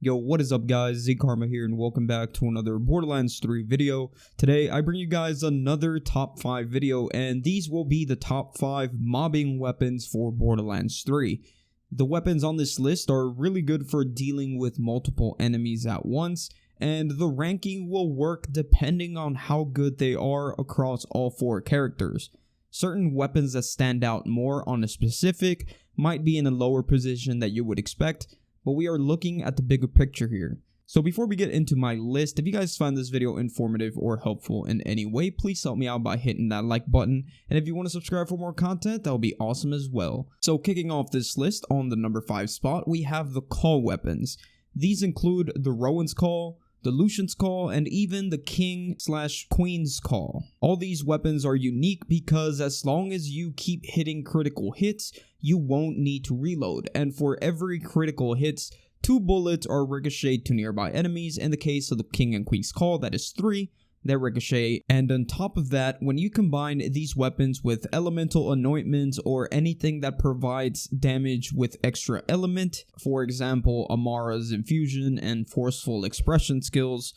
Yo, what is up guys, zkarma here and welcome back to another Borderlands 3 video. Today I bring you guys another top 5 video, and these will be the top 5 mobbing weapons for Borderlands 3. The weapons on this list are really good for dealing with multiple enemies at once, and the ranking will work depending on how good they are across all 4 characters. Certain weapons that stand out more on a specific might be in a lower position that you would expect, but we are looking at the bigger picture here. So before we get into my list, if you guys find this video informative or helpful in any way, please help me out by hitting that like button. And if you want to subscribe for more content, that would be awesome as well. So kicking off this list on the number 5 spot, we have the call weapons. These include the Rowan's Call, the Lucian's Call, and even the King/Queen's Call. All these weapons are unique because as long as you keep hitting critical hits, you won't need to reload, and for every critical hits, 2 bullets are ricocheted to nearby enemies. In the case of the King and Queen's Call, that is 3 that ricochet, and on top of that, when you combine these weapons with elemental anointments or anything that provides damage with extra element, for example Amara's infusion and forceful expression skills,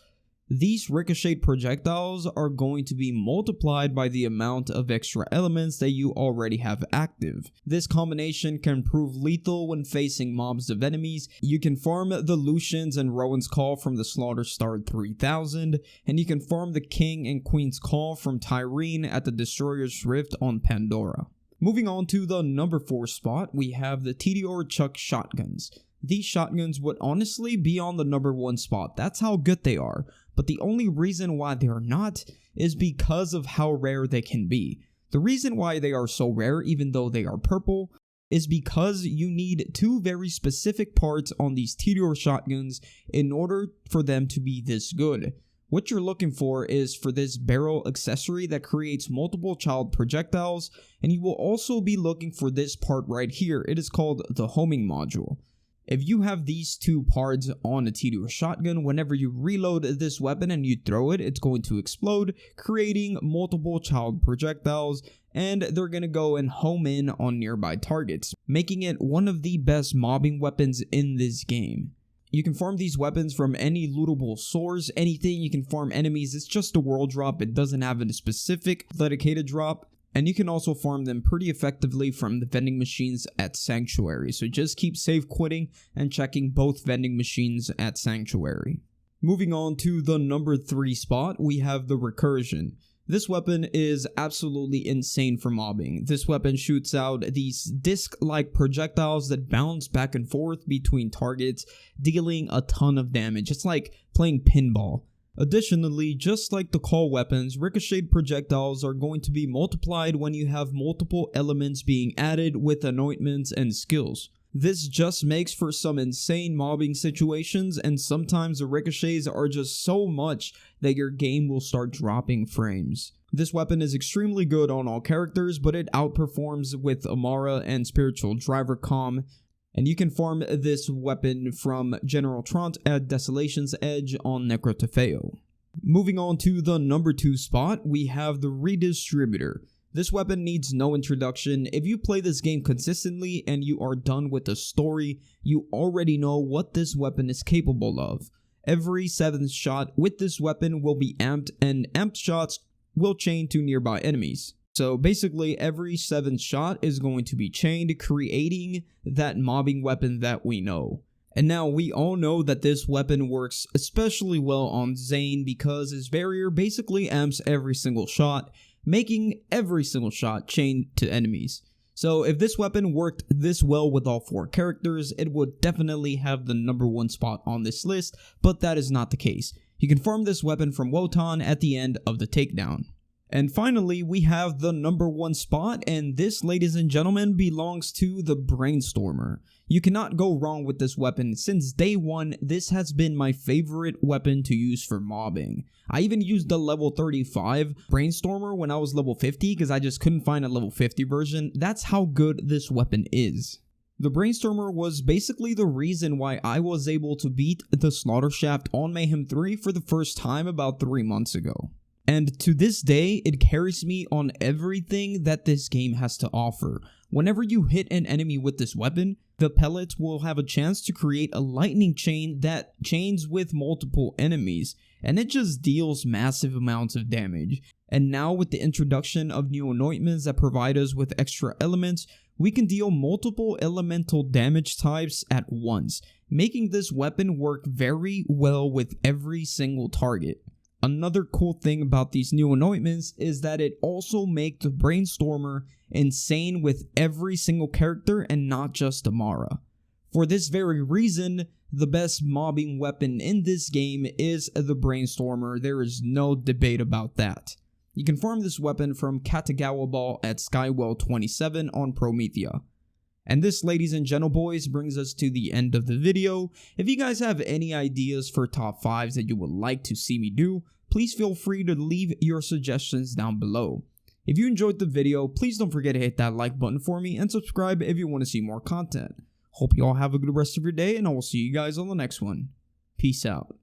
these ricocheted projectiles are going to be multiplied by the amount of extra elements that you already have active. This combination can prove lethal when facing mobs of enemies. You can farm the Lucian's and Rowan's Call from the Slaughter Star 3000, and you can farm the King and Queen's Call from Tyrene at the Destroyer's Rift on Pandora. Moving on to the number 4 spot, we have the TDR Chuck shotguns. These shotguns would honestly be on the number 1 spot, that's how good they are, but the only reason why they are not is because of how rare they can be. The reason why they are so rare, even though they are purple, is because you need 2 very specific parts on these TDR shotguns in order for them to be this good. What you're looking for is for this barrel accessory that creates multiple child projectiles, and you will also be looking for this part right here. It is called the homing module. If you have these 2 parts on a TDR shotgun, whenever you reload this weapon and you throw it, it's going to explode, creating multiple child projectiles, and they're going to go and home in on nearby targets, making it one of the best mobbing weapons in this game. You can farm these weapons from any lootable source, anything. You can farm enemies. It's just a world drop. It doesn't have a specific dedicated drop. And you can also farm them pretty effectively from the vending machines at Sanctuary. So just keep safe quitting and checking both vending machines at Sanctuary. Moving on to the number 3 spot, we have the Recursion. This weapon is absolutely insane for mobbing. This weapon shoots out these disc-like projectiles that bounce back and forth between targets, dealing a ton of damage. It's like playing pinball. Additionally, just like the call weapons, ricocheted projectiles are going to be multiplied when you have multiple elements being added with anointments and skills. This just makes for some insane mobbing situations, and sometimes the ricochets are just so much that your game will start dropping frames. This weapon is extremely good on all characters, but it outperforms with Amara and Spiritual Driver Comm. And you can farm this weapon from General Trant at Desolation's Edge on Necrotafeo. Moving on to the number 2 spot, we have the Redistributor. This weapon needs no introduction. If you play this game consistently and you are done with the story, you already know what this weapon is capable of. Every 7th shot with this weapon will be amped, and amped shots will chain to nearby enemies. So basically every 7th shot is going to be chained, creating that mobbing weapon that we know. And now we all know that this weapon works especially well on Zane because his barrier basically amps every single shot, making every single shot chained to enemies. So if this weapon worked this well with all 4 characters, it would definitely have the number 1 spot on this list, but that is not the case. You can farm this weapon from Wotan at the end of the takedown. And finally, we have the number 1 spot, and this, ladies and gentlemen, belongs to the Brainstormer. You cannot go wrong with this weapon. Since day 1, this has been my favorite weapon to use for mobbing. I even used the level 35 Brainstormer when I was level 50 because I just couldn't find a level 50 version. That's how good this weapon is. The Brainstormer was basically the reason why I was able to beat the Slaughter Shaft on Mayhem 3 for the first time about 3 months ago. And to this day, it carries me on everything that this game has to offer. Whenever you hit an enemy with this weapon, The pellets will have a chance to create a lightning chain that chains with multiple enemies, and it just deals massive amounts of damage. And now with the introduction of new anointments that provide us with extra elements, we can deal multiple elemental damage types at once, making this weapon work very well with every single target. Another cool thing about these new anointments is that it also makes the Brainstormer insane with every single character and not just Amara. For this very reason, the best mobbing weapon in this game is the Brainstormer. There is no debate about that. You can farm this weapon from Katagawa Ball at Skywell 27 on Promethea. And this, ladies and gentleboys, brings us to the end of the video. If you guys have any ideas for top 5s that you would like to see me do, please feel free to leave your suggestions down below. If you enjoyed the video, please don't forget to hit that like button for me and subscribe if you want to see more content. Hope you all have a good rest of your day, and I will see you guys on the next one. Peace out.